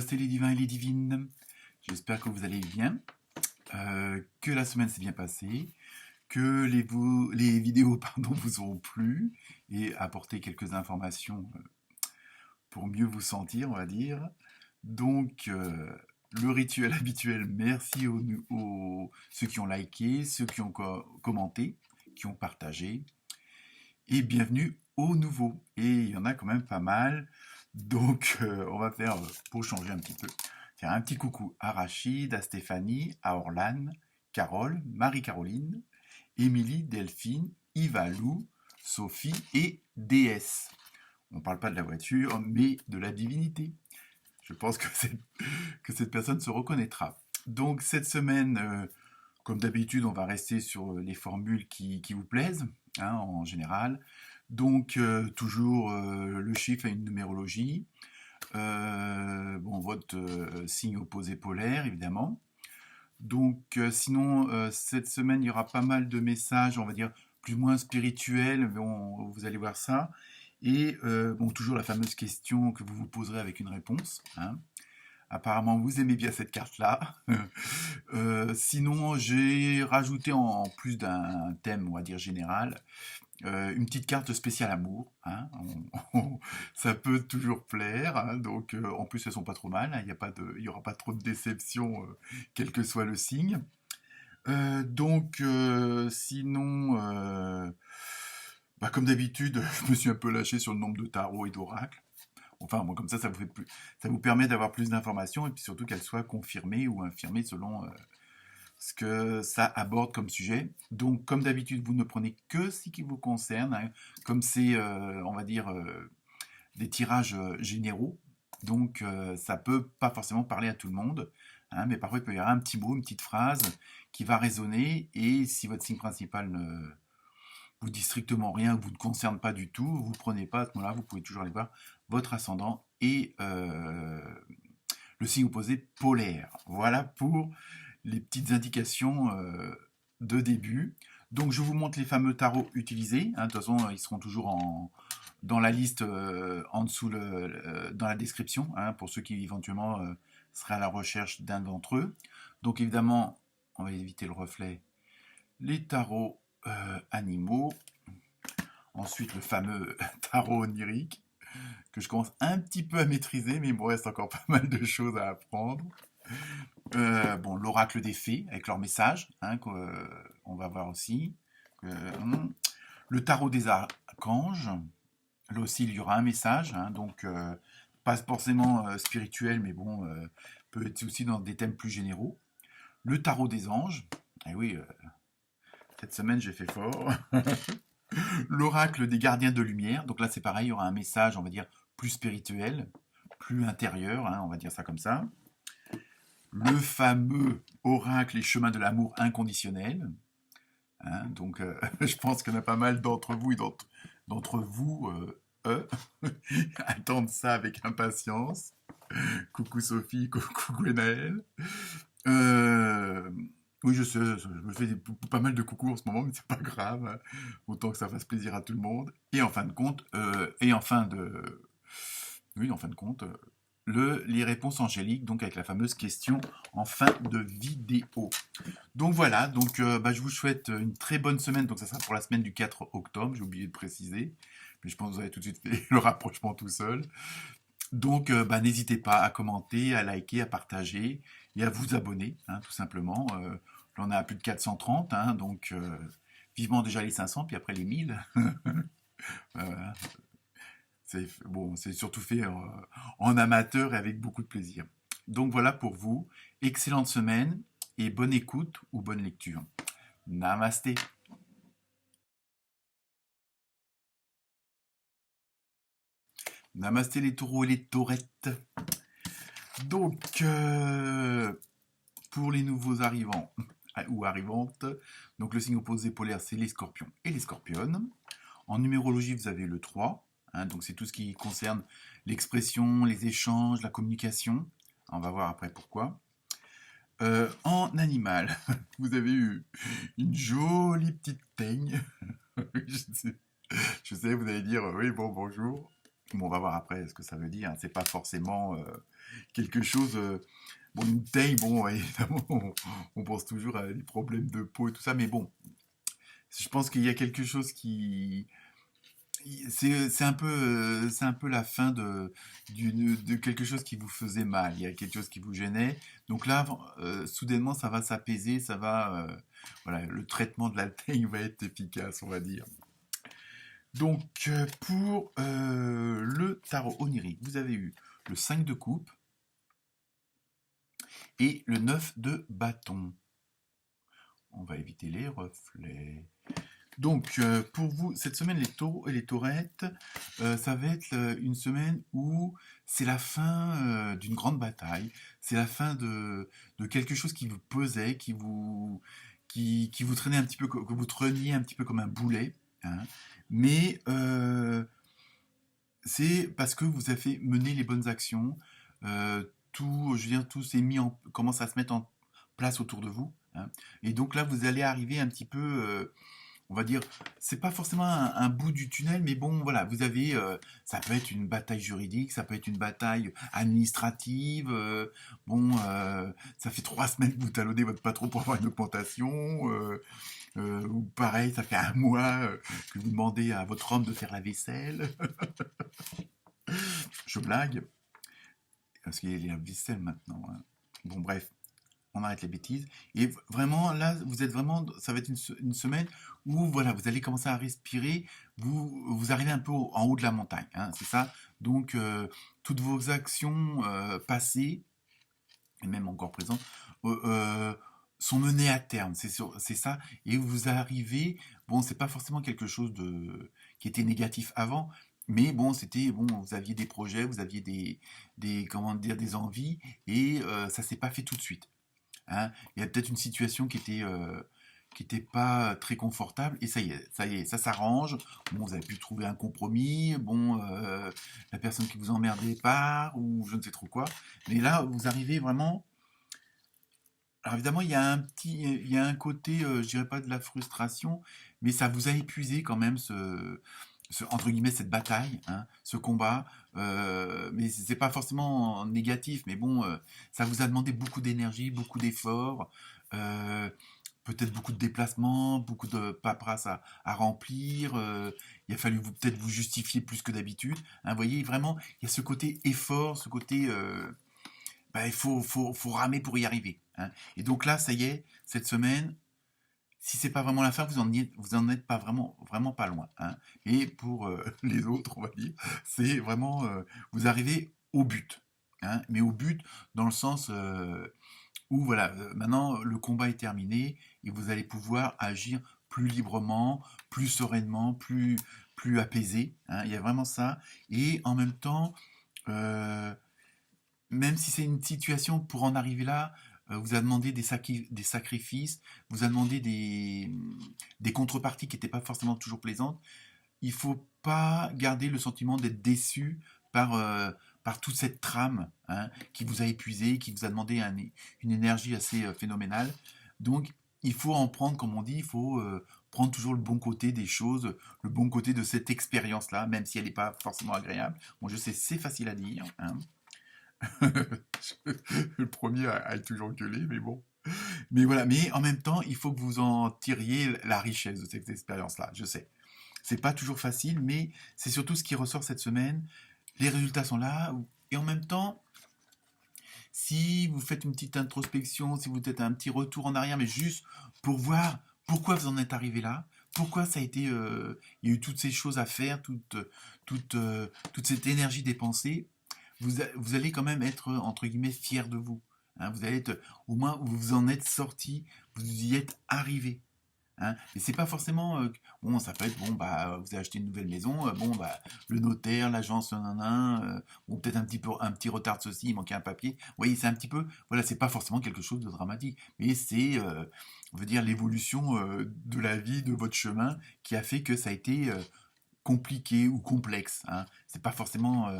Namasté les divins et les divines. J'espère que vous allez bien, que la semaine s'est bien passée, que les vidéos vous auront plu et apporté quelques informations pour mieux vous sentir, on va dire. Donc, le rituel habituel, merci ceux qui ont liké, ceux qui ont commenté, qui ont partagé, et bienvenue aux nouveaux. Et il y en a quand même pas mal. Donc, on va faire, pour changer un petit peu, faire un petit coucou à Rachid, à Stéphanie, à Orlane, Carole, Marie-Caroline, Émilie, Delphine, Yva, Lou, Sophie et DS. On ne parle pas de la voiture, mais de la divinité. Je pense que cette personne se reconnaîtra. Donc, cette semaine, comme d'habitude, on va rester sur les formules qui vous plaisent, hein, en général. Donc, toujours le chiffre a une numérologie. Votre signe opposé polaire, évidemment. Donc, sinon, cette semaine, il y aura pas mal de messages, on va dire, plus ou moins spirituels. Vous allez voir ça. Et, toujours la fameuse question que vous vous poserez avec une réponse, hein. Apparemment, vous aimez bien cette carte-là. Sinon, j'ai rajouté en plus d'un thème, on va dire général, une petite carte spéciale amour, hein. Ça peut toujours plaire, hein. Donc, en plus, elles sont pas trop mal, hein. Il y aura pas trop de déception, quel que soit le signe. Sinon, comme d'habitude, je me suis un peu lâché sur le nombre de tarots et d'oracles. Enfin, bon, comme ça ça vous permet d'avoir plus d'informations et puis surtout qu'elles soient confirmées ou infirmées selon ce que ça aborde comme sujet. Donc, comme d'habitude, vous ne prenez que ce qui vous concerne, hein, comme c'est, on va dire, des tirages généraux. Donc, ça peut pas forcément parler à tout le monde, hein, mais parfois il peut y avoir un petit mot, une petite phrase qui va résonner. Et si votre signe principal ne vous dit strictement rien, vous ne concerne pas du tout, vous ne prenez pas à ce moment-là, vous pouvez toujours aller voir votre ascendant et le signe opposé polaire. Voilà pour les petites indications de début. Donc je vous montre les fameux tarots utilisés, hein. De toute façon, ils seront toujours dans la liste en dessous dans la description, hein, pour ceux qui éventuellement seraient à la recherche d'un d'entre eux. Donc évidemment, on va éviter le reflet, les tarots animaux. Ensuite, le fameux tarot onirique, que je commence un petit peu à maîtriser, mais il me reste encore pas mal de choses à apprendre. L'oracle des fées, avec leurs messages, hein, qu'on va voir aussi. Le tarot des archanges, là aussi, il y aura un message, hein, donc pas forcément spirituel, mais bon, peut être aussi dans des thèmes plus généraux. Le tarot des anges, et oui, cette semaine j'ai fait fort. L'oracle des gardiens de lumière, donc là c'est pareil, il y aura un message, on va dire, plus spirituel, plus intérieur, hein, on va dire ça comme ça. Le fameux oracle et chemin de l'amour inconditionnel, hein, donc je pense qu'il y en a pas mal d'entre vous et d'entre vous attendent ça avec impatience. Coucou Sophie, coucou Gwenaël. Oui, je sais, je me fais pas mal de coucou en ce moment, mais c'est pas grave, hein. Autant que ça fasse plaisir à tout le monde. Et en fin de compte, les réponses angéliques, donc avec la fameuse question en fin de vidéo. Donc voilà, je vous souhaite une très bonne semaine. Donc ça sera pour la semaine du 4 octobre, j'ai oublié de préciser, mais je pense que vous avez tout de suite fait le rapprochement tout seul. Donc, n'hésitez pas à commenter, à liker, à partager et à vous abonner, hein, tout simplement. Là, on a plus de 430, hein, donc vivement déjà les 500, puis après les 1000. Voilà. C'est surtout fait en amateur et avec beaucoup de plaisir. Donc voilà pour vous. Excellente semaine et bonne écoute ou bonne lecture. Namasté. Namasté les taureaux et les taurettes. Donc, pour les nouveaux arrivants ou arrivantes, donc le signe opposé polaire, c'est les scorpions et les scorpionnes. En numérologie, vous avez le 3, hein, donc c'est tout ce qui concerne l'expression, les échanges, la communication. On va voir après pourquoi. En animal, vous avez eu une jolie petite teigne. Je sais, vous allez dire oui, bon, bonjour. Bon, on va voir après ce que ça veut dire, hein. C'est pas forcément quelque chose. Bon, une taille, bon, ouais, évidemment, on pense toujours à des problèmes de peau et tout ça, mais bon, je pense qu'il y a quelque chose qui. C'est un peu la fin de quelque chose qui vous faisait mal. Il y a quelque chose qui vous gênait. Donc là, soudainement, ça va s'apaiser, ça va. Voilà, le traitement de la teigne va être efficace, on va dire. Donc, pour le tarot onirique, vous avez eu le 5 de coupe et le 9 de bâton. On va éviter les reflets. Donc, pour vous, cette semaine, les taureaux et les taurettes, ça va être une semaine où c'est la fin d'une grande bataille, c'est la fin de quelque chose qui vous pesait, qui vous traînait un petit peu, que vous traîniez un petit peu comme un boulet, hein. Mais c'est parce que vous avez mené les bonnes actions, tout, je veux dire, tout s'est commence à se mettre en place autour de vous, hein. Et donc là, vous allez arriver un petit peu, on va dire, c'est pas forcément un bout du tunnel, mais bon, voilà, vous avez, ça peut être une bataille juridique, ça peut être une bataille administrative, bon, ça fait 3 semaines que vous talonnez votre patron pour avoir une augmentation, ou pareil, ça fait un mois que vous demandez à votre homme de faire la vaisselle. Je blague, parce qu'il y a la vaisselle maintenant, hein. Bon, bref, on arrête les bêtises. Et vraiment, là, vous êtes vraiment, ça va être une semaine où, voilà, vous allez commencer à respirer, vous arrivez un peu en haut de la montagne, hein, c'est ça. Donc, toutes vos actions passées, et même encore présentes, sont menées à terme, c'est ça. Et vous arrivez, bon, c'est pas forcément quelque chose qui était négatif avant, mais bon, c'était bon, vous aviez des projets, vous aviez comment dire, des envies, et ça s'est pas fait tout de suite, hein. Il y a peut-être une situation qui était pas très confortable, et ça y est, ça s'arrange. Bon, vous avez pu trouver un compromis. Bon, la personne qui vous emmerdait part, ou je ne sais trop quoi. Mais là, vous arrivez vraiment. Alors évidemment, il y a un côté, je dirais pas de la frustration, mais ça vous a épuisé quand même entre guillemets cette bataille, hein, ce combat. Mais c'est pas forcément négatif, mais bon, ça vous a demandé beaucoup d'énergie, beaucoup d'efforts, euh, peut-être beaucoup de déplacements, beaucoup de paperasse à remplir. Il a fallu peut-être vous justifier plus que d'habitude, hein. Vous voyez, vraiment, il y a ce côté effort, ce côté bah, faut ramer pour y arriver, hein. Et donc là, ça y est, cette semaine, si c'est pas vraiment la fin, vous en êtes pas vraiment pas loin, hein. Et pour les autres, on va dire, c'est vraiment, vous arrivez au but, hein. Mais au but dans le sens où voilà, maintenant le combat est terminé et vous allez pouvoir agir plus librement, plus sereinement, plus apaisé, hein. Il y a vraiment ça. Et en même temps, euh, même si c'est une situation pour en arriver là, vous a demandé des sacrifices, vous a demandé des contreparties qui n'étaient pas forcément toujours plaisantes. Il faut pas garder le sentiment d'être déçu par toute cette trame, hein, qui vous a épuisé, qui vous a demandé une énergie assez phénoménale. Donc, il faut en prendre, comme on dit, il faut prendre toujours le bon côté des choses, le bon côté de cette expérience-là, même si elle n'est pas forcément agréable. Bon, je sais, c'est facile à dire, hein. Le premier a toujours gueulé, mais bon. Mais voilà, mais en même temps, il faut que vous en tiriez la richesse de cette expérience-là, je sais. C'est pas toujours facile, mais c'est surtout ce qui ressort cette semaine. Les résultats sont là, et en même temps, si vous faites une petite introspection, si vous faites un petit retour en arrière, mais juste pour voir pourquoi vous en êtes arrivé là, pourquoi ça a été, il y a eu toutes ces choses à faire, toute cette énergie dépensée, vous allez quand même être, entre guillemets, fier de vous, hein. Vous allez être, au moins, vous en êtes sorti, vous y êtes arrivé, hein. Et c'est pas forcément, bon, ça peut être, bon, bah, vous avez acheté une nouvelle maison, bon, bah, le notaire, l'agence, bon, peut-être un petit retard de ceci, il manquait un papier. Vous voyez, c'est un petit peu, voilà, c'est pas forcément quelque chose de dramatique, mais c'est, on veut dire, l'évolution de la vie, de votre chemin, qui a fait que ça a été compliqué ou complexe, hein. C'est pas forcément,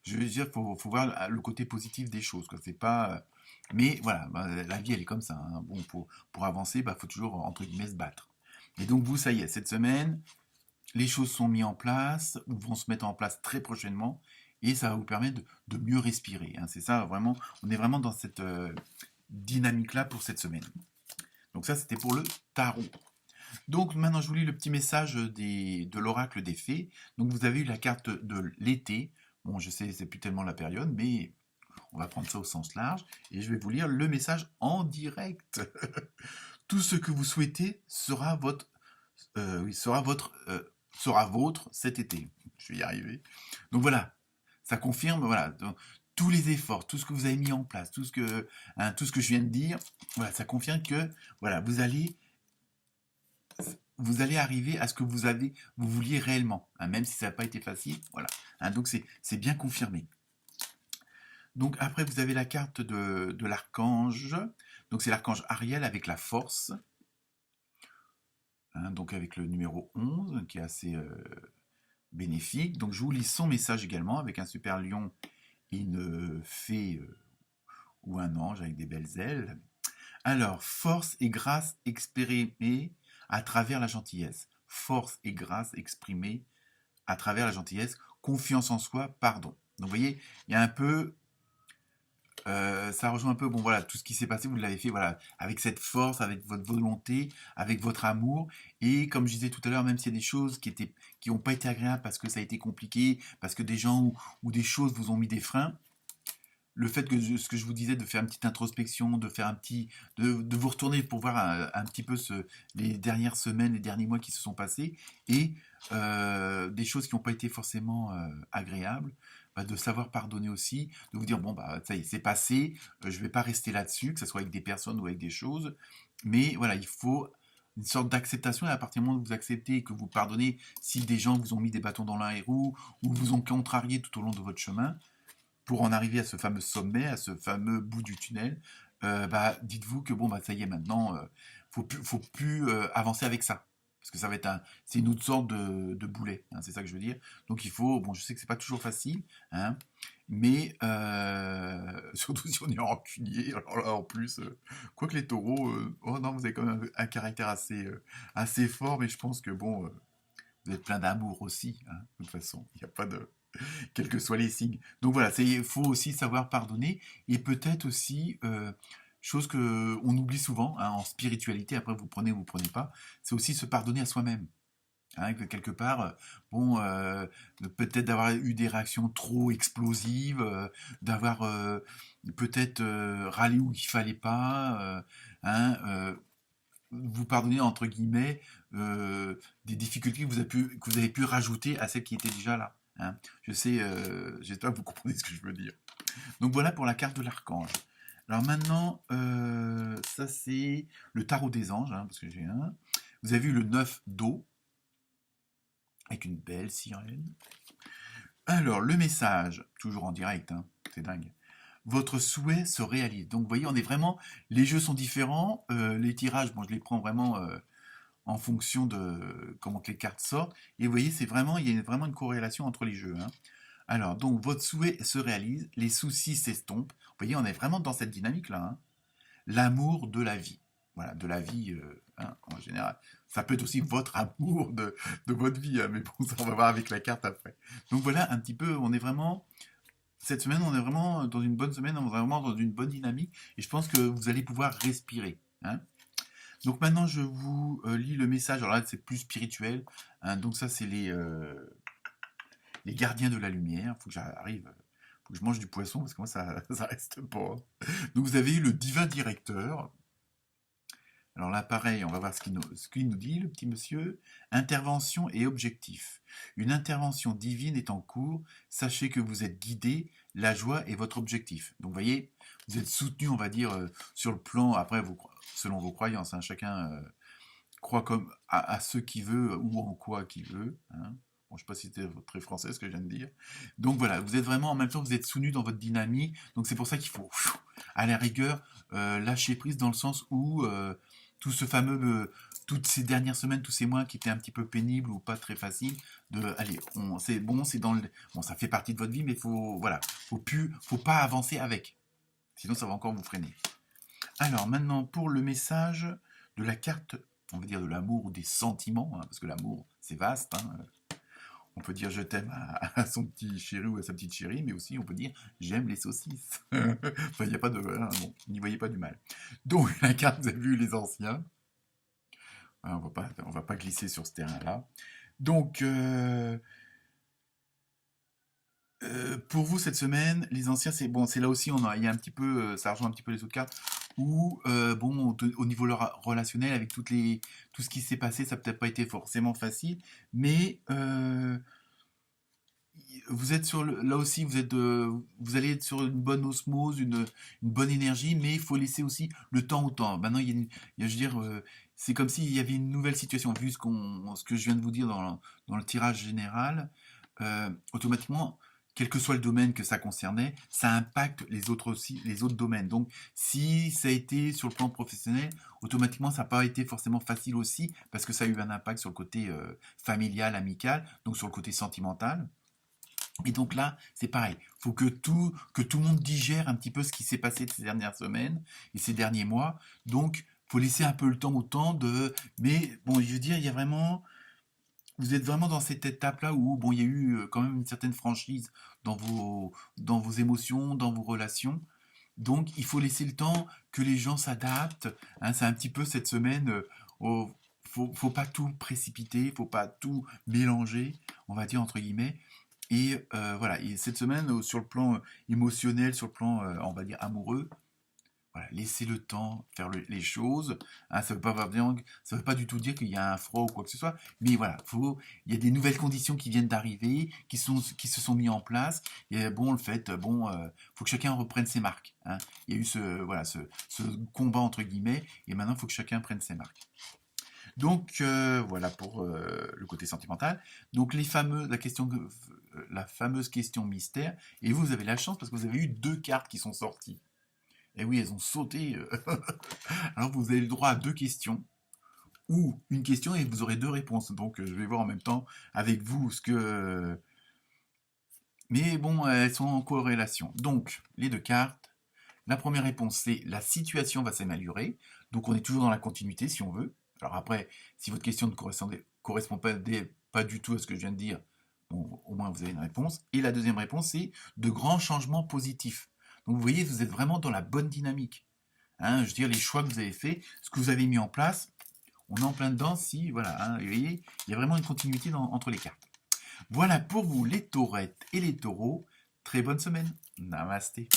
je veux dire, faut voir le côté positif des choses, quoi. C'est pas, mais voilà, bah, la vie elle est comme ça, hein. Bon, pour avancer, bah faut toujours entre guillemets se battre. Et donc vous, ça y est, cette semaine, les choses sont mises en place, ou vont se mettre en place très prochainement, et ça va vous permettre de mieux respirer, hein. C'est ça, vraiment, on est vraiment dans cette dynamique-là pour cette semaine. Donc ça, c'était pour le tarot. Donc maintenant, je vous lis le petit message de l'oracle des fées. Donc vous avez eu la carte de l'été. Bon, je sais, c'est plus tellement la période, mais on va prendre ça au sens large. Et je vais vous lire le message en direct. Tout ce que vous souhaitez sera sera vôtre cet été. Je vais y arriver. Donc voilà, ça confirme, voilà, donc, tous les efforts, tout ce que vous avez mis en place, tout ce que je viens de dire, voilà, ça confirme que voilà, vous allez arriver à ce que vous vouliez réellement, hein, même si ça n'a pas été facile, voilà. Hein, donc c'est bien confirmé. Donc après, vous avez la carte de l'archange. Donc c'est l'archange Ariel avec la force. Hein, donc avec le numéro 11, qui est assez bénéfique. Donc je vous lis son message également, avec un super lion et une fée ou un ange avec des belles ailes. Alors, force et grâce exprimée à travers la gentillesse. Force et grâce exprimée à travers la gentillesse. Confiance en soi, pardon. Donc vous voyez, il y a un peu... ça rejoint un peu, bon voilà, tout ce qui s'est passé, vous l'avez fait, voilà, avec cette force, avec votre volonté, avec votre amour, et comme je disais tout à l'heure, même s'il y a des choses qui n'ont pas été agréables parce que ça a été compliqué, parce que des gens ou des choses vous ont mis des freins, le fait que ce que je vous disais de faire une petite introspection, de faire de vous retourner pour voir un petit peu les dernières semaines, les derniers mois qui se sont passés, et des choses qui n'ont pas été forcément agréables, bah, de savoir pardonner aussi, de vous dire bon bah ça y est, c'est passé, je vais pas rester là-dessus, que ce soit avec des personnes ou avec des choses, mais voilà, il faut une sorte d'acceptation, et à partir du moment où vous acceptez et que vous pardonnez si des gens vous ont mis des bâtons dans les roues ou vous ont contrarié tout au long de votre chemin, pour en arriver à ce fameux sommet, à ce fameux bout du tunnel, bah, dites-vous que bon, bah, ça y est, maintenant, faut plus avancer avec ça. Parce que ça va être c'est une autre sorte de boulet, hein, c'est ça que je veux dire. Donc il faut, bon, je sais que c'est pas toujours facile, hein, mais surtout si on est rancunier, alors là en plus, quoique les taureaux, oh non, vous avez quand même un caractère assez fort, mais je pense que bon, vous êtes plein d'amour aussi, hein, de toute façon, il n'y a pas de, quels que soient les signes. Donc voilà, il faut aussi savoir pardonner, et peut-être aussi, chose que on oublie souvent, hein, en spiritualité, après vous prenez ou vous prenez pas, c'est aussi se pardonner à soi-même. Hein, que quelque part, bon, peut-être d'avoir eu des réactions trop explosives, d'avoir peut-être râlé où il fallait pas, hein, vous pardonner entre guillemets des difficultés que vous avez pu rajouter à celles qui étaient déjà là. Hein. Je sais, j'espère que vous comprenez ce que je veux dire. Donc voilà pour la carte de l'archange. Alors maintenant, ça c'est le tarot des anges, hein, parce que j'ai un. Vous avez vu le 9 d'eau, avec une belle sirène. Alors, le message, toujours en direct, hein, c'est dingue. Votre souhait se réalise. Donc vous voyez, on est vraiment, les jeux sont différents, les tirages, bon je les prends vraiment en fonction de comment que les cartes sortent. Et vous voyez, il y a vraiment une corrélation entre les jeux, hein. Alors, donc, votre souhait se réalise, les soucis s'estompent. Vous voyez, on est vraiment dans cette dynamique-là, hein. L'amour de la vie. Voilà, de la vie, hein, en général. Ça peut être aussi votre amour de votre vie, hein, mais bon, ça, on va voir avec la carte après. Donc voilà, un petit peu, on est vraiment... Cette semaine, on est vraiment dans une bonne semaine, on est vraiment dans une bonne dynamique, et je pense que vous allez pouvoir respirer, hein. Donc maintenant, je vous lis le message. Alors là, c'est plus spirituel, hein. Donc ça, c'est les gardiens de la lumière. Il faut que j'arrive, faut que je mange du poisson parce que moi, ça reste pas. Donc vous avez eu le divin directeur. Alors là, pareil, on va voir ce qu'il nous dit, le petit monsieur. Intervention et objectif. Une intervention divine est en cours. Sachez que vous êtes guidé. La joie est votre objectif. Donc vous voyez, vous êtes soutenu, on va dire, sur le plan, après, selon vos croyances, hein, chacun croit comme à ce qu'il veut ou en quoi qu'il veut, hein. Bon, je ne sais pas si c'était très français ce que je viens de dire. Donc voilà, vous êtes vraiment, en même temps, vous êtes soutenu dans votre dynamique. Donc c'est pour ça qu'il faut, à la rigueur, lâcher prise dans le sens où tout ce fameux, toutes ces dernières semaines, tous ces mois qui étaient un petit peu pénibles ou pas très faciles, allez, c'est bon, bon, ça fait partie de votre vie, mais voilà, faut pas avancer avec. Sinon, ça va encore vous freiner. Alors maintenant, pour le message de la carte on va dire de l'amour ou des sentiments, hein, parce que l'amour, c'est vaste, hein. On peut dire je t'aime à son petit chéri ou à sa petite chérie, mais aussi on peut dire j'aime les saucisses. Enfin, il n'y a pas de... hein, bon, n'y voyez pas du mal. Donc, la carte, vous avez vu les anciens. Hein, on va pas glisser sur ce terrain-là. Donc, pour vous cette semaine, les anciens, c'est bon, c'est là aussi, il y a un petit peu, ça rejoint un petit peu les autres cartes, où bon, au niveau relationnel, avec tout ce qui s'est passé, ça n'a peut-être pas été forcément facile, mais vous êtes là aussi, vous allez être sur une bonne osmose, une bonne énergie, mais il faut laisser aussi le temps au temps. Maintenant, je veux dire, c'est comme s'il y avait une nouvelle situation, vu ce que je viens de vous dire dans le tirage général, automatiquement, quel que soit le domaine que ça concernait, ça impacte les autres aussi, les autres domaines. Donc, si ça a été sur le plan professionnel, automatiquement, ça n'a pas été forcément facile aussi, parce que ça a eu un impact sur le côté familial, amical, donc sur le côté sentimental. Et donc là, c'est pareil. Il faut que tout le monde digère un petit peu ce qui s'est passé ces dernières semaines et ces derniers mois. Donc, faut laisser un peu le temps au temps de... Mais bon, je veux dire, il y a vraiment... Vous êtes vraiment dans cette étape-là où, bon, il y a eu quand même une certaine franchise dans vos émotions, dans vos relations. Donc, il faut laisser le temps que les gens s'adaptent. Hein, c'est un petit peu cette semaine... faut pas tout précipiter, faut pas tout mélanger, on va dire entre guillemets. Et voilà, et cette semaine, sur le plan émotionnel, sur le plan, on va dire, amoureux, voilà, laissez le temps faire les choses. Hein, ça veut pas du tout dire qu'il y a un froid ou quoi que ce soit, mais voilà, il y a des nouvelles conditions qui viennent d'arriver, qui se sont mis en place. Et bon, faut que chacun reprenne ses marques. Hein. Il y a eu ce combat entre guillemets, et maintenant, il faut que chacun prenne ses marques. Donc voilà pour le côté sentimental. Donc la fameuse question mystère. Et vous avez la chance parce que vous avez eu 2 cartes qui sont sorties. Et oui, elles ont sauté. Alors vous avez le droit à 2 questions ou une question et vous aurez 2 réponses. Donc je vais voir en même temps avec vous ce que. Mais bon, elles sont en corrélation. Donc les 2 cartes. La première réponse c'est la situation va s'améliorer. Donc on est toujours dans la continuité si on veut. Alors après, si votre question ne correspond pas du tout à ce que je viens de dire, bon, au moins vous avez une réponse. Et la deuxième réponse, c'est de grands changements positifs. Donc vous voyez, vous êtes vraiment dans la bonne dynamique. Hein, je veux dire, les choix que vous avez faits, ce que vous avez mis en place, on est en plein dedans. Si, voilà, hein, vous voyez, il y a vraiment une continuité entre les cartes. Voilà pour vous les taurettes et les taureaux. Très bonne semaine. Namasté.